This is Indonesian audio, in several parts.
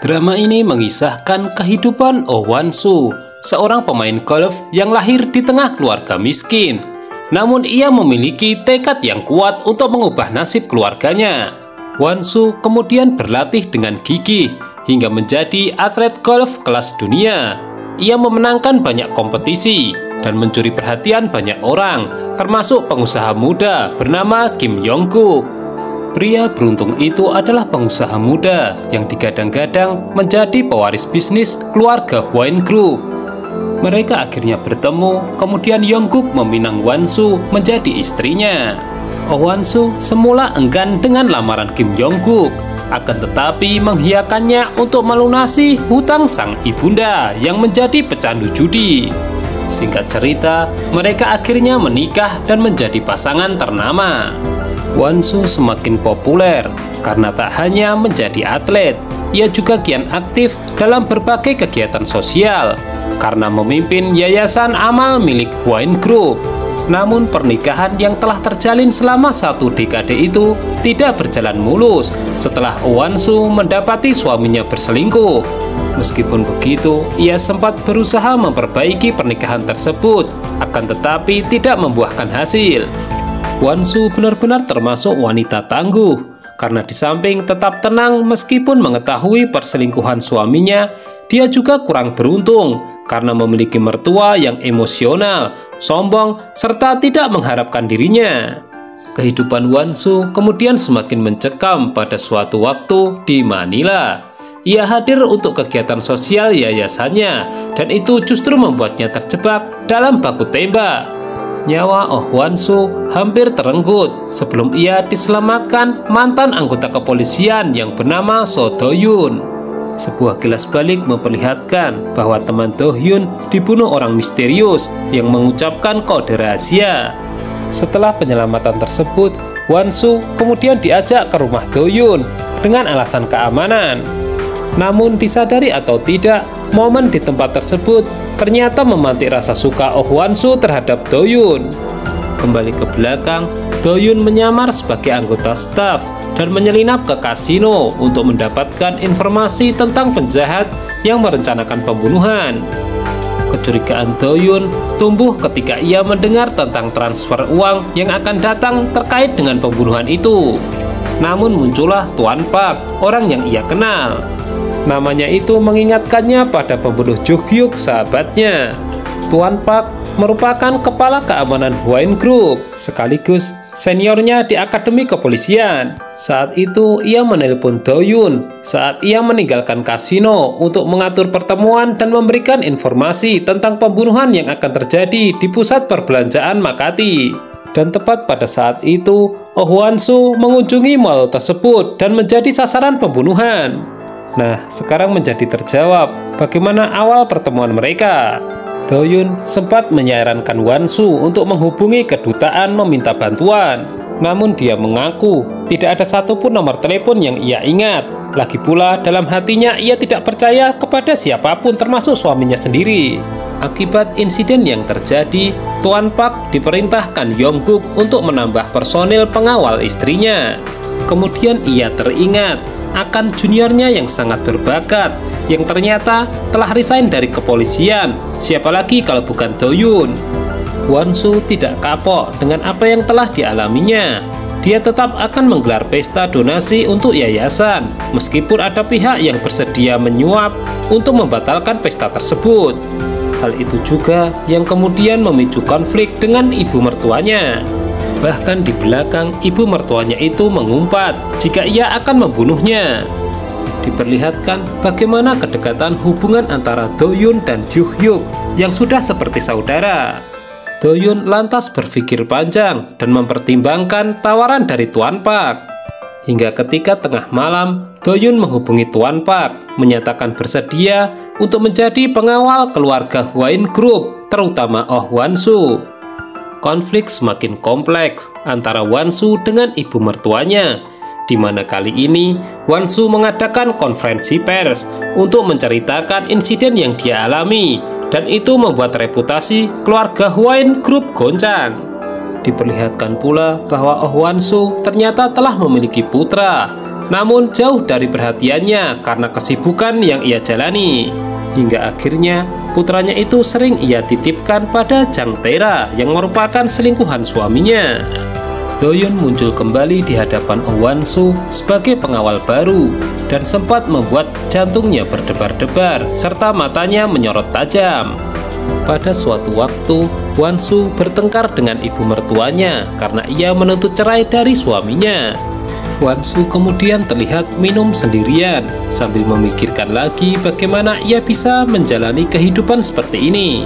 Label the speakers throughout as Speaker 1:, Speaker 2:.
Speaker 1: Drama ini mengisahkan kehidupan Oh Wan-soo, seorang pemain golf yang lahir di tengah keluarga miskin. Namun ia memiliki tekad yang kuat untuk mengubah nasib keluarganya. Wan-soo kemudian berlatih dengan gigih hingga menjadi atlet golf kelas dunia. Ia memenangkan banyak kompetisi dan mencuri perhatian banyak orang, termasuk pengusaha muda bernama Kim Yong-guk. Pria beruntung itu adalah pengusaha muda yang digadang-gadang menjadi pewaris bisnis keluarga Hwaen Group. Mereka akhirnya bertemu, kemudian Yong-guk meminang Wan-soo menjadi istrinya. Oh Wan-soo semula enggan dengan lamaran Kim Yong-guk, akan tetapi menghiakannya untuk melunasi hutang sang ibunda yang menjadi pecandu judi. Singkat cerita, mereka akhirnya menikah dan menjadi pasangan ternama. Wan-soo semakin populer karena tak hanya menjadi atlet, ia juga kian aktif dalam berbagai kegiatan sosial karena memimpin yayasan amal milik Hwaen Group. Namun pernikahan yang telah terjalin selama 1 dekade itu tidak berjalan mulus setelah Wan-soo mendapati suaminya berselingkuh. Meskipun begitu, ia sempat berusaha memperbaiki pernikahan tersebut, akan tetapi tidak membuahkan hasil. Wan-soo benar-benar termasuk wanita tangguh, karena di samping tetap tenang meskipun mengetahui perselingkuhan suaminya, dia juga kurang beruntung karena memiliki mertua yang emosional, sombong, serta tidak mengharapkan dirinya. Kehidupan Wan-soo kemudian semakin mencekam pada suatu waktu di Manila. Ia hadir untuk kegiatan sosial yayasannya, dan itu justru membuatnya terjebak dalam baku tembak. Nyawa Oh Wan-soo hampir terenggut sebelum ia diselamatkan mantan anggota kepolisian yang bernama So Do-hyun. Sebuah kilas balik memperlihatkan bahwa teman Do-hyun dibunuh orang misterius yang mengucapkan kode rahasia. Setelah penyelamatan tersebut, Wan-soo kemudian diajak ke rumah Do-hyun dengan alasan keamanan. Namun disadari atau tidak, momen di tempat tersebut ternyata memantik rasa suka Oh Wan-soo terhadap Do-hyun. Kembali ke belakang, Do-hyun menyamar sebagai anggota staf dan menyelinap ke kasino untuk mendapatkan informasi tentang penjahat yang merencanakan pembunuhan. Kecurigaan Do-hyun tumbuh ketika ia mendengar tentang transfer uang yang akan datang terkait dengan pembunuhan itu. Namun muncullah Tuan Park, orang yang ia kenal. Namanya itu mengingatkannya pada pembunuh Jo-hyuk, sahabatnya. Tuan Park merupakan kepala keamanan Hwaen Group, sekaligus seniornya di Akademi Kepolisian. Saat itu ia menelpon Do-hyun saat ia meninggalkan kasino untuk mengatur pertemuan dan memberikan informasi tentang pembunuhan yang akan terjadi di pusat perbelanjaan Makati. Dan tepat pada saat itu, Oh Wan-soo mengunjungi mall tersebut dan menjadi sasaran pembunuhan. Nah, sekarang menjadi terjawab bagaimana awal pertemuan mereka. Do-hyun sempat menyarankan Wan-soo untuk menghubungi kedutaan meminta bantuan. Namun dia mengaku tidak ada satupun nomor telepon yang ia ingat. Lagi pula dalam hatinya ia tidak percaya kepada siapapun termasuk suaminya sendiri. Akibat insiden yang terjadi, Tuan Park diperintahkan Yong-guk untuk menambah personil pengawal istrinya. Kemudian ia teringat akan juniornya yang sangat berbakat yang ternyata telah resign dari kepolisian. Siapa lagi kalau bukan Do-hyun? Wan-soo tidak kapok dengan apa yang telah dialaminya. Dia tetap akan menggelar pesta donasi untuk yayasan meskipun ada pihak yang bersedia menyuap untuk membatalkan pesta tersebut. Hal itu juga yang kemudian memicu konflik dengan ibu mertuanya. Bahkan di belakang, ibu mertuanya itu mengumpat jika ia akan membunuhnya. Diperlihatkan bagaimana kedekatan hubungan antara Do-hyun dan Jo-hyuk yang sudah seperti saudara. Do-hyun lantas berpikir panjang dan mempertimbangkan tawaran dari Tuan Park. Hingga ketika tengah malam, Do-hyun menghubungi Tuan Park, menyatakan bersedia untuk menjadi pengawal keluarga Hwaen Group, terutama Oh Wan-soo. Konflik semakin kompleks antara Wan-soo dengan ibu mertuanya, di mana kali ini Wan-soo mengadakan konferensi pers untuk menceritakan insiden yang dia alami, dan itu membuat reputasi keluarga Hwaen Group goncang. Diperlihatkan pula bahwa Oh Wan-soo ternyata telah memiliki putra, namun jauh dari perhatiannya karena kesibukan yang ia jalani. Hingga akhirnya putranya itu sering ia titipkan pada Jang Tae-ra yang merupakan selingkuhan suaminya. Do-yoon muncul kembali di hadapan Oh Wan-soo sebagai pengawal baru dan sempat membuat jantungnya berdebar-debar serta matanya menyorot tajam. Pada suatu waktu, Wan-soo bertengkar dengan ibu mertuanya karena ia menuntut cerai dari suaminya. Wan-soo kemudian terlihat minum sendirian sambil memikirkan lagi bagaimana ia bisa menjalani kehidupan seperti ini.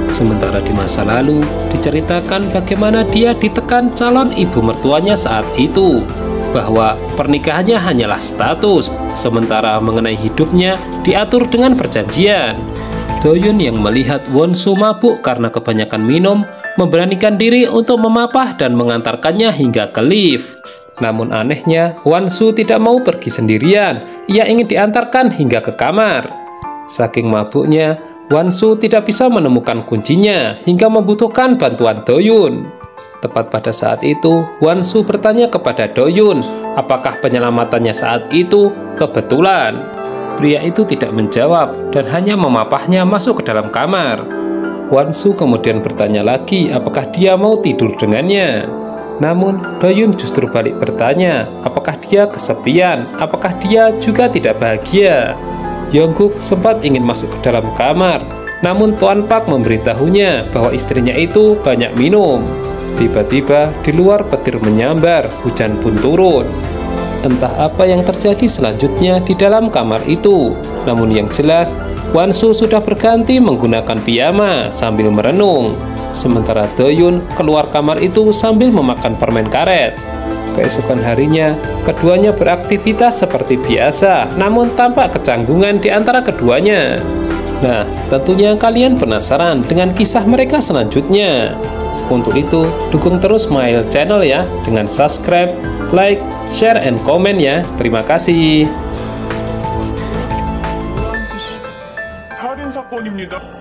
Speaker 1: Sementara di masa lalu diceritakan bagaimana dia ditekan calon ibu mertuanya saat itu, bahwa pernikahannya hanyalah status, sementara mengenai hidupnya diatur dengan perjanjian. Do-yoon yang melihat Won-soo mabuk karena kebanyakan minum, memberanikan diri untuk memapah dan mengantarkannya hingga ke lift. Namun anehnya, Wan-soo tidak mau pergi sendirian, ia ingin diantarkan hingga ke kamar. Saking mabuknya, Wan-soo tidak bisa menemukan kuncinya hingga membutuhkan bantuan Do-yoon. Tepat pada saat itu, Wan-soo bertanya kepada Do-yoon apakah penyelamatannya saat itu kebetulan. Pria itu tidak menjawab dan hanya memapahnya masuk ke dalam kamar. Wan-soo kemudian bertanya lagi apakah dia mau tidur dengannya. Namun Do-yoon justru balik bertanya apakah dia kesepian, apakah dia juga tidak bahagia. Yong-guk sempat ingin masuk ke dalam kamar, namun Tuan Pak memberitahunya bahwa istrinya itu banyak minum. Tiba-tiba di luar petir menyambar, hujan pun turun. Entah apa yang terjadi selanjutnya di dalam kamar itu, namun yang jelas Wan-soo sudah berganti menggunakan piyama sambil merenung. Sementara Do-yoon keluar kamar itu sambil memakan permen karet. Keesokan harinya, keduanya beraktivitas seperti biasa, namun tampak kecanggungan di antara keduanya. Nah, tentunya kalian penasaran dengan kisah mereka selanjutnya. Untuk itu, dukung terus Smile Channel ya, dengan subscribe, like, share, and komen ya. Terima kasih.
Speaker 2: 살인 사건입니다.